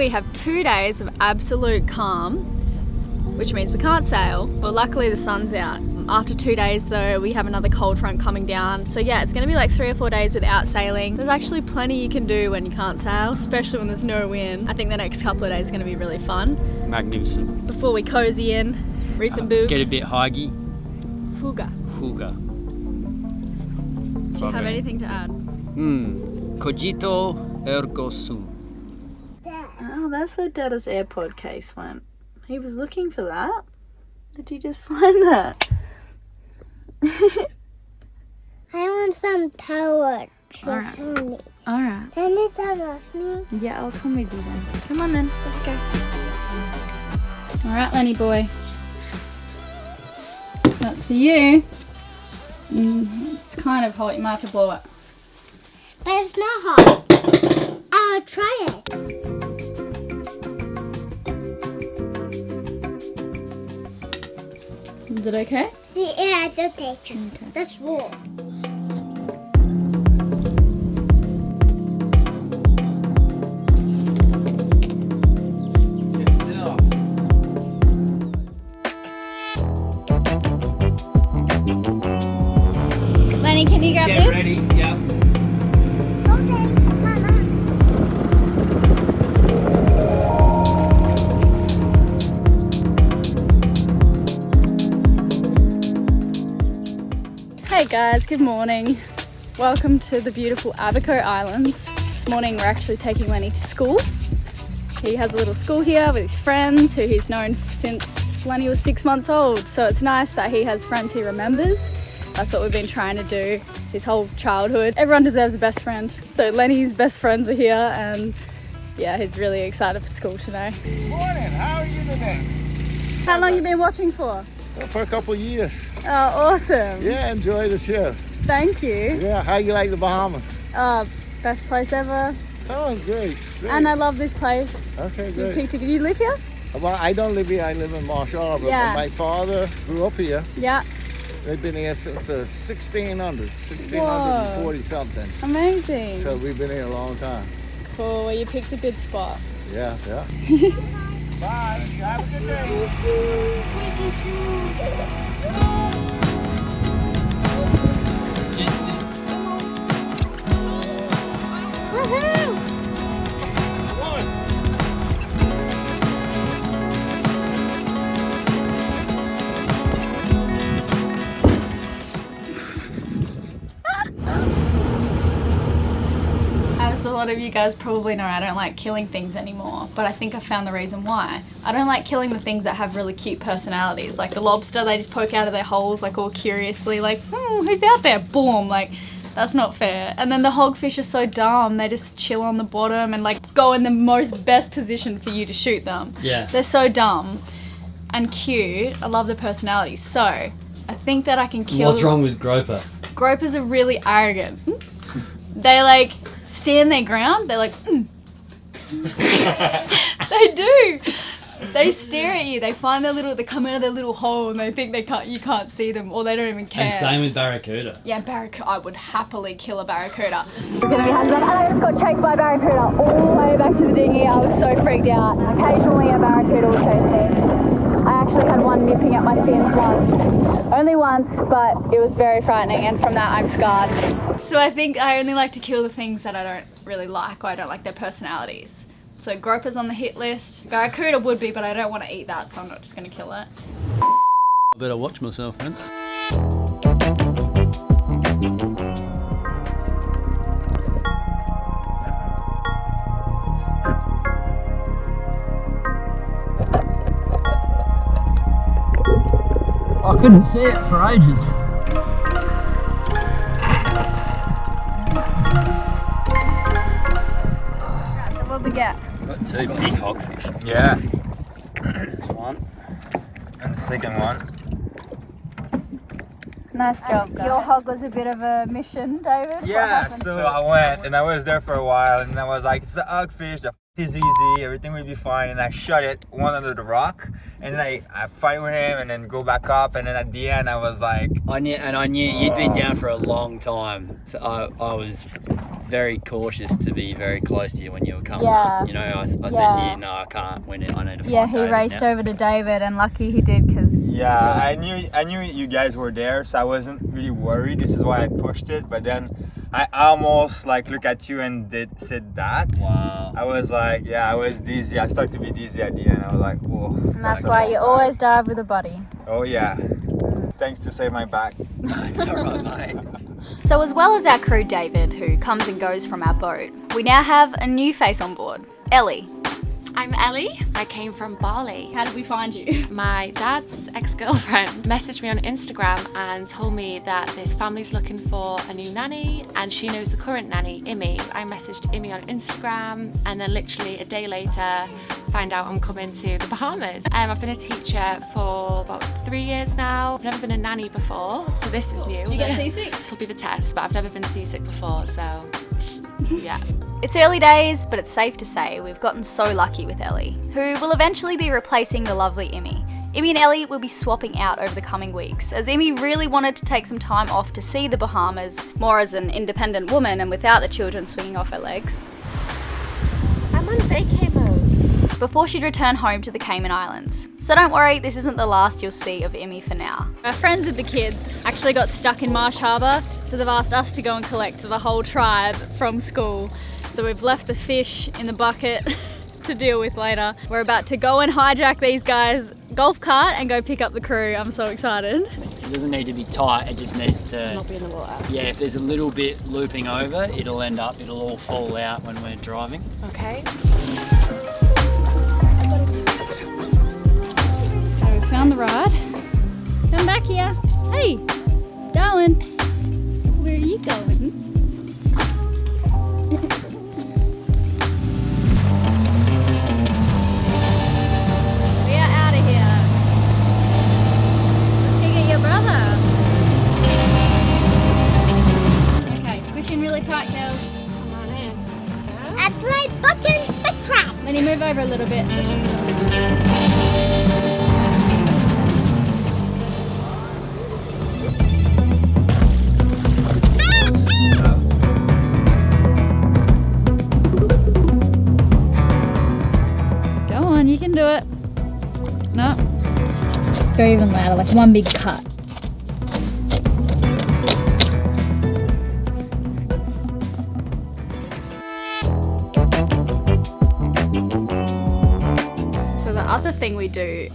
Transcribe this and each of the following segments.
we have 2 days of absolute calm, which means we can't sail, but luckily the sun's out. After 2 days though, we have another cold front coming down. So yeah, it's gonna be like 3 or 4 days without sailing. There's actually plenty you can do when you can't sail, especially when there's no wind. I think the next couple of days is gonna be really fun. Magnificent. Before we cozy in, read some books. Get a bit huggy. Huga. Huga. Do you have anything to add? Cogito ergo sum. Oh, that's where Dada's AirPod case went. He was looking for that. Did you just find that? I want some torch. Alright. Alright. Alright. Can you come with me? Yeah, I'll come with you then. Come on then, let's go. Alright, Lenny boy. That's for you. It's kind of hot, you might have to blow it. But it's not hot. I'll try it. Is it okay? Yeah, it's okay. Okay. That's raw. Lenny, can you grab Get this? ready, yeah. Okay, Mama. Hey guys, good morning. Welcome to the beautiful Abaco Islands. This morning we're actually taking Lenny to school. He has a little school here with his friends who he's known since Lenny was 6 months old. So it's nice that he has friends he remembers. That's what we've been trying to do his whole childhood. Everyone deserves a best friend. So Lenny's best friends are here and yeah, he's really excited for school today. Morning, how are you today? How long you been watching for? For a couple of years. Oh, awesome. Yeah, enjoy the show. Thank you. Yeah, how you like the Bahamas? Oh, best place ever. Oh, great. And I love this place. Okay, You great. picked it. You live here? Well, I don't live here, I live in Marsh Harbor. Yeah. But my father grew up here. Yeah. They've been here since the 1600s, Whoa. 1640 something. Amazing. So we've been here a long time. Cool. Well, you picked a good spot. Yeah, yeah. Bye, have a good day. Woohoo! As a lot of you guys probably know, I don't like killing things anymore, but I think I found the reason why. I don't like killing the things that have really cute personalities, like the lobster, they just poke out of their holes like all curiously, like, who's out there? Boom, like, that's not fair. And then the hogfish are so dumb, they just chill on the bottom and like go in the most best position for you to shoot them. Yeah. They're so dumb and cute. I love their personalities. So I think that I can kill. What's wrong with groper? Gropers are really arrogant. They like stand their ground. They're like, they do. They stare at you. They find they come out of their little hole and they think you can't see them, or they don't even care. And same with barracuda. Yeah, barracuda. I would happily kill a barracuda. We're gonna be having and I just got chased by a barracuda all the way back to the dinghy. I was so freaked out. Occasionally a barracuda will chase me. I actually had one nipping at my fins once. Only once, but it was very frightening, and from that I'm scarred. So I think I only like to kill the things that I don't really like, or I don't like their personalities. So groper's on the hit list. Barracuda would be, but I don't want to eat that, so I'm not just going to kill it. I better watch myself then. I couldn't see it for ages. So what we get? Got 2 big hogfish. Yeah, There's one. and the second one. Nice job. Your hog was a bit of a mission, David. What Yeah, happened? so I went and I was there for a while and I was like, it's a hogfish, the is easy, everything will be fine, and I shut it one under the rock and then I fight with him and then go back up, and then at the end I was like, I knew you'd been down for a long time, so I was very cautious to be very close to you when you were coming Yeah. up. You know, I said to Yeah. you, no, I can't. I need to find Yeah, he David raced now. over to David, and lucky he did because. Yeah, I knew you guys were there, so I wasn't really worried. This is why I pushed it, but then I almost like look at you and said that. Wow. I was like, yeah, I was dizzy. I started to be dizzy at the end. I was like, whoa. And that's why you always dive with a buddy. Oh yeah. Thanks to save my back. It's alright, mate. So as well as our crew David, who comes and goes from our boat, we now have a new face on board, Ellie. I'm Ellie. I came from Bali. How did we find you? My dad's ex-girlfriend messaged me on Instagram and told me that this family's looking for a new nanny and she knows the current nanny, Imi. I messaged Imi on Instagram and then literally a day later find out I'm coming to the Bahamas. I've been a teacher for about 3 years now. I've never been a nanny before, so this is new. Did you get seasick? This will be the test, but I've never been seasick before, so yeah. It's early days, but it's safe to say we've gotten so lucky with Ellie, who will eventually be replacing the lovely Imi. Imi and Ellie will be swapping out over the coming weeks, as Imi really wanted to take some time off to see the Bahamas, more as an independent woman and without the children swinging off her legs, I'm on vacay mode. before she'd return home to the Cayman Islands. So don't worry, this isn't the last you'll see of Imi for now. Our friends with the kids actually got stuck in Marsh Harbour, so they've asked us to go and collect the whole tribe from school. So we've left the fish in the bucket to deal with later. We're about to go and hijack these guys' golf cart and go pick up the crew. I'm so excited. It doesn't need to be tight, it just needs to... Not be in the water. Yeah, if there's a little bit looping over, it'll all fall out when we're driving. Okay. So we found the ride. Come back here. Hey, darling. Where are you going? We are out of here. Let's go get your brother. Okay, squish in really tight, girls. Come on in. At my buttons the trap. Then you move over a little bit. Go on, you can do it. No. Go even louder, like one big cut. So the other thing we do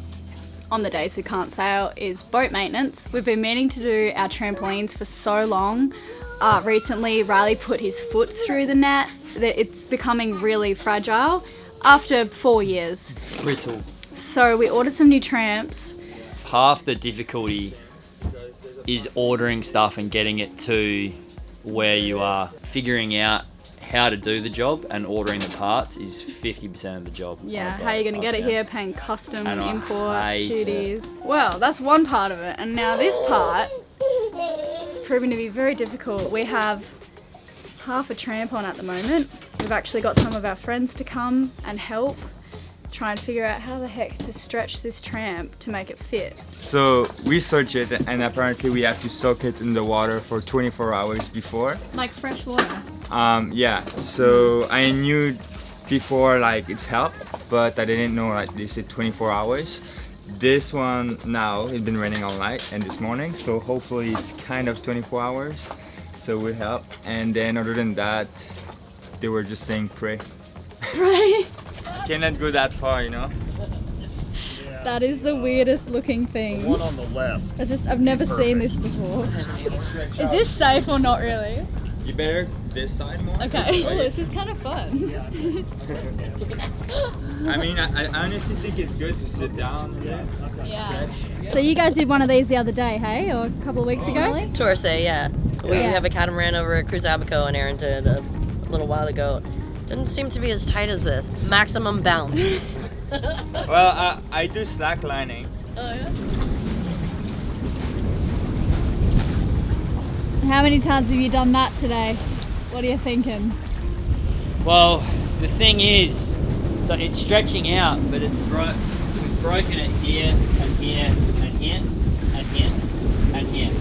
on the days we can't sail is boat maintenance. We've been meaning to do our trampolines for so long. Recently, Riley put his foot through the net. It's becoming really fragile after 4 years. Brittle. So we ordered some new tramps. Half the difficulty is ordering stuff and getting it to where you are. Figuring out how to do the job and ordering the parts is 50% of the job. Yeah, how are you going to get it here, paying custom And I import hate duties. Well, that's one part of it. And now this part is proving to be very difficult. We have half a tramp on at the moment. We've actually got some of our friends to come and help try and figure out how the heck to stretch this tramp to make it fit. So we searched it, and apparently we have to soak it in the water for 24 hours before. Like fresh water. Yeah, so I knew before like it's helped, but I didn't know like they said 24 hours. This one now, it's been raining all night and this morning, so hopefully it's kind of 24 hours, so it will help. And then other than that, they were just saying pray. Right? Cannot go that far, you know? That is the weirdest looking thing. One on the left. I've never seen this before. Is this safe or not really? You better this side more. Okay. Oh, this is kind of fun. I mean, I honestly think it's good to sit down and Yeah. So you guys did one of these the other day, hey? Or a couple of weeks ago? Torsa, yeah. We Yeah. have a catamaran over at Cruz Abaco and Aaron did a little while ago. Didn't seem to be as tight as this. Maximum bounce. Well, I do slack lining. Oh yeah? How many times have you done that today? What are you thinking? Well, the thing is, so it's stretching out, but we've broken it here and here and here and here and here,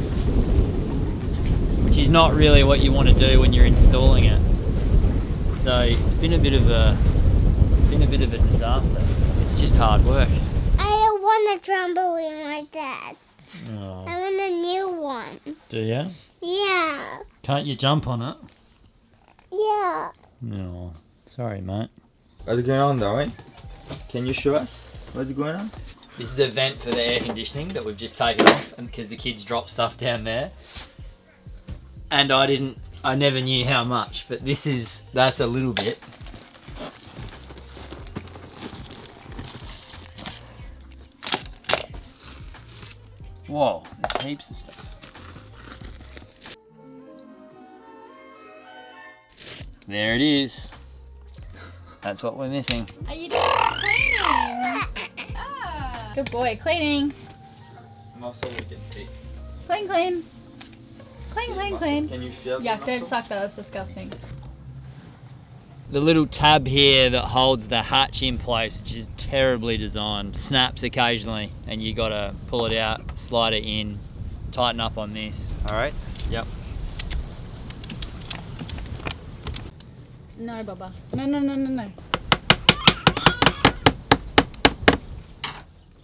which is not really what you want to do when you're installing it. So it's been a bit of a disaster. It's just hard work. I don't want a trampoline like that. Oh. I want a new one. Do you? Yeah. Can't you jump on it? Yeah. No. Sorry, mate. What's going on, Darwin? Can you show us what's going on? This is a vent for the air conditioning that we've just taken off, and because the kids dropped stuff down there. And I never knew how much, but that's a little bit. Whoa, there's heaps of stuff. There it is. That's what we're missing. Are you doing some cleaning? Ah. Good boy, cleaning. Muscle we can take. Clean, clean. Clean, clean, clean. Can you feel the Yuck, don't muscle? suck that, that's disgusting. The little tab here that holds the hatch in place, which is terribly designed, snaps occasionally, and you gotta pull it out, slide it in, tighten up on this. Alright. Yep. No, Bubba. No.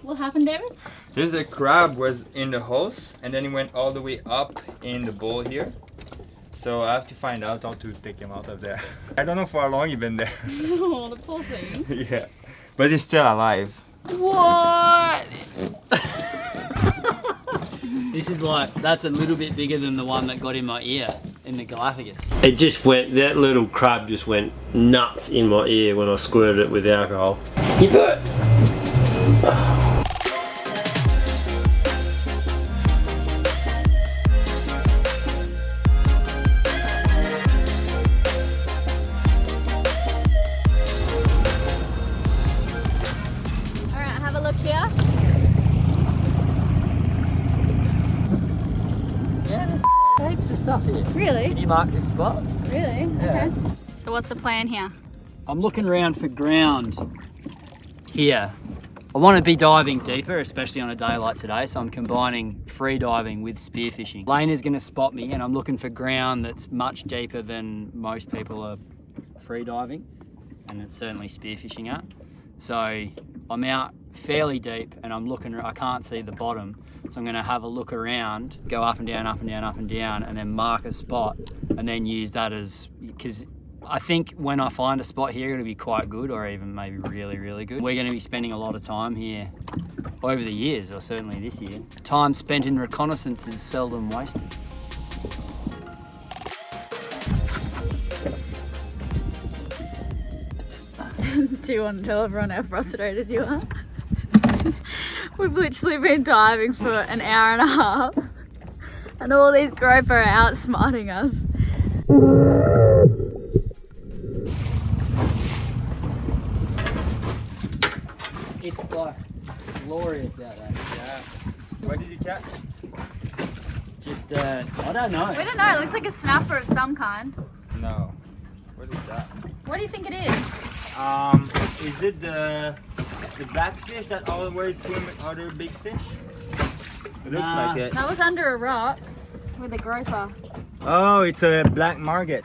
What happened, David? There's a crab was in the hose and then he went all the way up in the bowl here. So I have to find out how to take him out of there. I don't know for how long he's been there. Oh, the poor thing. Yeah. But he's still alive. What? This is that's a little bit bigger than the one that got in my ear in the Galapagos. It just went, that little crab just went nuts in my ear when I squirted it with alcohol. Give it! Alright, have a look here. Yeah, there's heaps of stuff here. Really? Can you mark this spot? Really? Yeah. Okay. So what's the plan here? I'm looking around for ground here. I want to be diving deeper, especially on a day like today, so I'm combining free diving with spearfishing. Lane is going to spot me, and I'm looking for ground that's much deeper than most people are free diving, and it's certainly spearfishing at. So I'm out fairly deep, and I'm looking, I can't see the bottom, so I'm going to have a look around, go up and down, up and down, up and down, and then mark a spot, and then use that as, because I think when I find a spot here, it'll be quite good, or even maybe really, really good. We're going to be spending a lot of time here over the years, or certainly this year. Time spent in reconnaissance is seldom wasted. Do you want to tell everyone how frustrated you are? We've literally been diving for an hour and a half, and all these groper are outsmarting us. It's like glorious out there. Yeah. What did you catch? Just, I don't know. We don't know, it looks like a snapper of some kind. No. What is that? What do you think it is? Is it the blackfish that always swim with other big fish? It looks Nah. like it. That was under a rock with a groper. Oh, it's a black marget.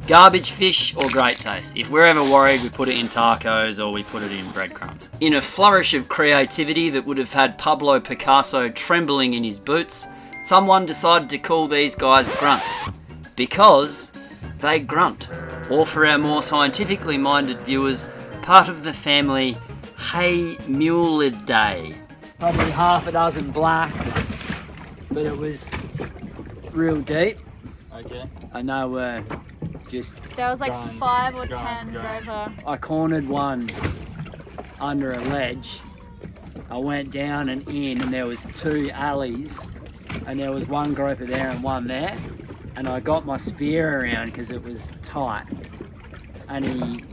Garbage fish or great taste? If we're ever worried, we put it in tacos or we put it in breadcrumbs. In a flourish of creativity that would have had Pablo Picasso trembling in his boots, someone decided to call these guys grunts. Because they grunt. Or for our more scientifically minded viewers, part of the family Haemulidae. Probably half a dozen blacks, but it was real deep. Okay. I know we're just... There was like Gone. 5 or Gone. 10 groper. I cornered one under a ledge. I went down and in, and there was 2 alleys, and there was one groper there and one there, and I got my spear around because it was tight, and he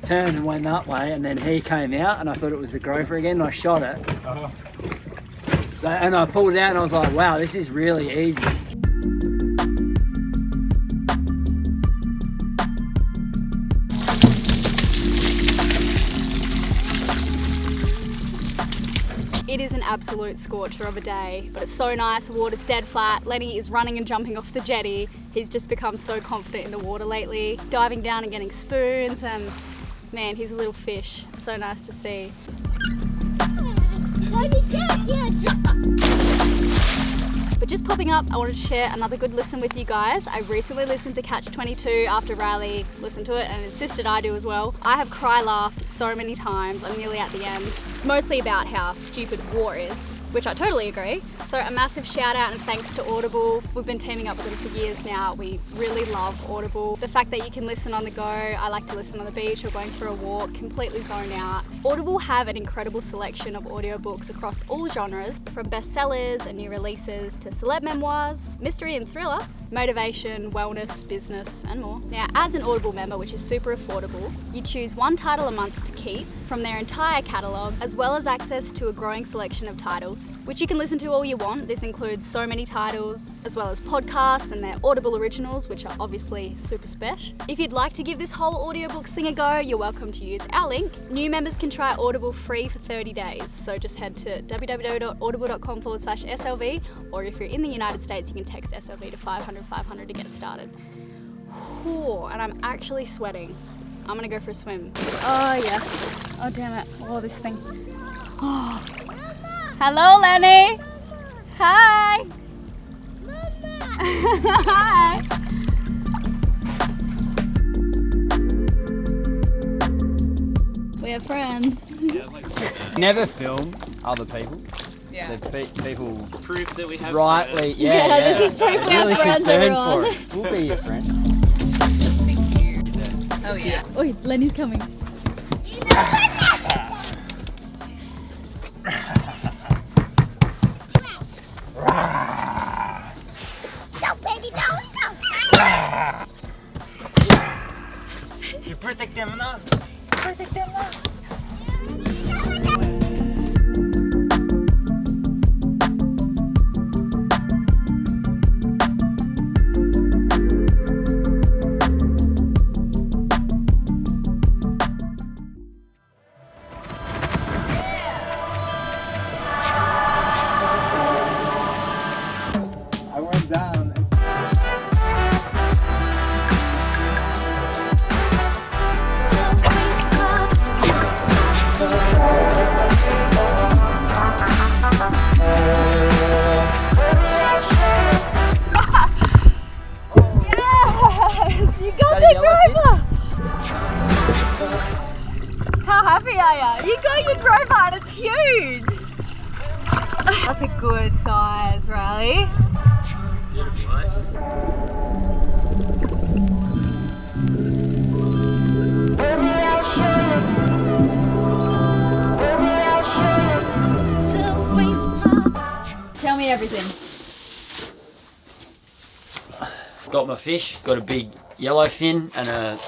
turned and went that way, and then he came out, and I thought it was the groper again, and I shot it. Oh. So, and I pulled it out, and I was like, wow, this is really easy. It is an absolute scorcher of a day, but it's so nice. The water's dead flat. Lenny is running and jumping off the jetty. He's just become so confident in the water lately, diving down and getting spoons, and man, he's a little fish. It's so nice to see. But just popping up, I wanted to share another good listen with you guys. I recently listened to Catch 22 after Riley listened to it and insisted I do as well. I have cry-laughed so many times. I'm nearly at the end. It's mostly about how stupid war is, which I totally agree. So a massive shout out and thanks to Audible. We've been teaming up with them for years now. We really love Audible. The fact that you can listen on the go, I like to listen on the beach or going for a walk, completely zone out. Audible have an incredible selection of audiobooks across all genres, from bestsellers and new releases to celeb memoirs, mystery and thriller, motivation, wellness, business, and more. Now, as an Audible member, which is super affordable, you choose one title a month to keep from their entire catalogue, as well as access to a growing selection of titles, which you can listen to all you want. This includes so many titles, as well as podcasts and their Audible originals, which are obviously super special. If you'd like to give this whole audiobooks thing a go, you're welcome to use our link. New members can try Audible free for 30 days, so just head to www.audible.com/SLV, or if you're in the United States, you can text SLV to 500 to get started. Whew, and I'm actually sweating. I'm gonna go for a swim. Oh yes. Oh damn it. Oh, this thing. Oh. Hello, Lenny. Hi. Hi. We are friends. Never film other people. Yeah. People Proof that we have rightly, friends. yeah, This is proof we have really friends, concerned everyone. for it. We'll be your friend. Oh yeah. Oh, Lenny's coming. Don't, baby, don't. You protect them now. I went down. Yes! You got the groper! How happy are you? You got your groper and it's huge! That's a good size, Riley. Tell me everything. Got my fish, got a big yellowfin and a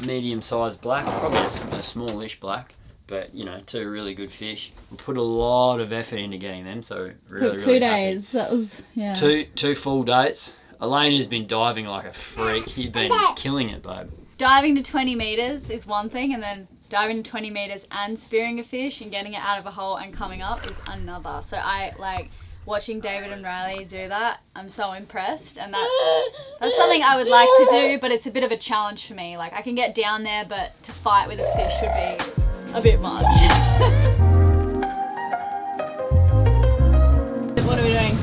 medium-sized black, probably a smallish black, but you know, two really good fish. We put a lot of effort into getting them, so really, Took really 2 happy. days. That was, yeah. Two full dates. Elena's been diving like a freak. You've been killing it, babe. Diving to 20 meters is one thing, and then diving to 20 meters and spearing a fish and getting it out of a hole and coming up is another. So I like watching David and Riley do that. I'm so impressed, and that's something I would like to do, but it's a bit of a challenge for me. Like I can get down there, but to fight with a fish would be a bit much. What are we doing?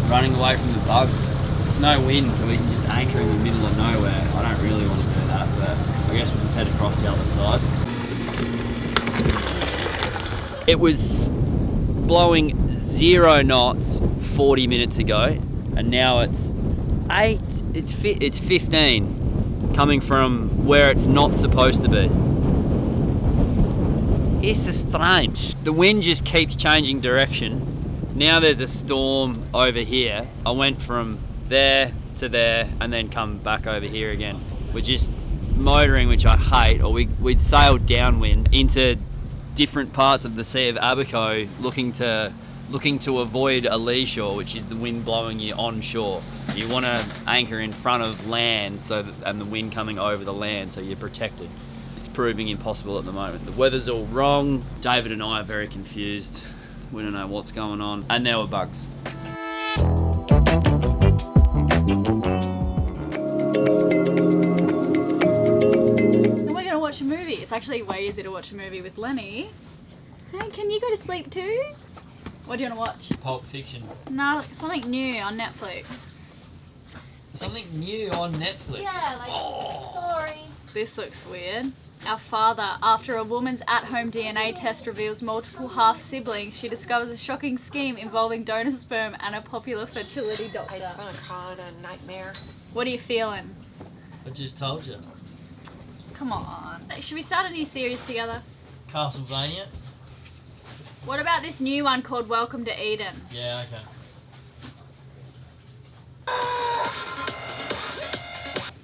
Running away from the bugs. There's no wind, so we can just anchor in the middle of nowhere. I don't really want to do that, but I guess we'll just head across the other side. It was blowing 0 knots 40 minutes ago, and now it's 8, it's 15, coming from where it's not supposed to be. It's just strange. The wind just keeps changing direction. Now there's a storm over here. I went from there to there and then come back over here again. We're just motoring, which I hate, or we'd sailed downwind into different parts of the Sea of Abaco looking to avoid a lee shore, which is the wind blowing you onshore. You want to anchor in front of land and the wind coming over the land so you're protected. It's proving impossible at the moment. The weather's all wrong. David and I are very confused. We don't know what's going on. And there were bugs. So we're gonna watch a movie. It's actually way easier to watch a movie with Lenny. Hey, can you go to sleep too? What do you want to watch? Pulp Fiction. No, something new on Netflix. Something new on Netflix. Yeah, sorry. This looks weird. Our father, after a woman's at-home DNA test reveals multiple half-siblings, she discovers a shocking scheme involving donor sperm and a popular fertility doctor. I'm gonna call it a nightmare. What are you feeling? I just told you. Come on. Should we start a new series together? Castlevania? What about this new one called Welcome to Eden? Yeah, okay.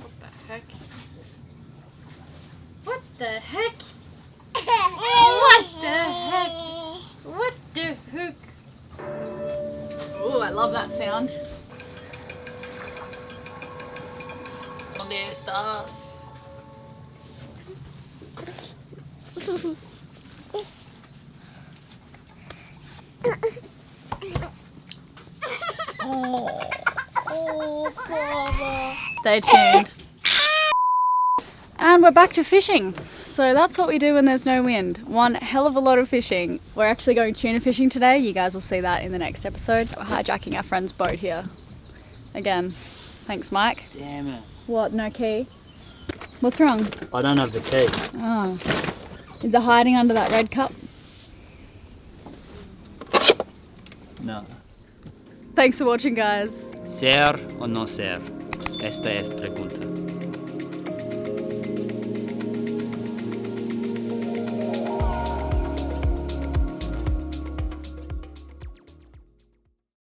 What the heck? What the heck? What the heck? What the heck? Ooh, I love that sound. ¿Dónde estás? Stay tuned. And we're back to fishing. So that's what we do when there's no wind. One hell of a lot of fishing. We're actually going tuna fishing today. You guys will see that in the next episode. We're hijacking our friend's boat here. Again. Thanks, Mike. Damn it. What, no key? What's wrong? I don't have the key. Oh. Is it hiding under that red cup? No. Thanks for watching, guys. ¿Ser o no ser? Esta es pregunta.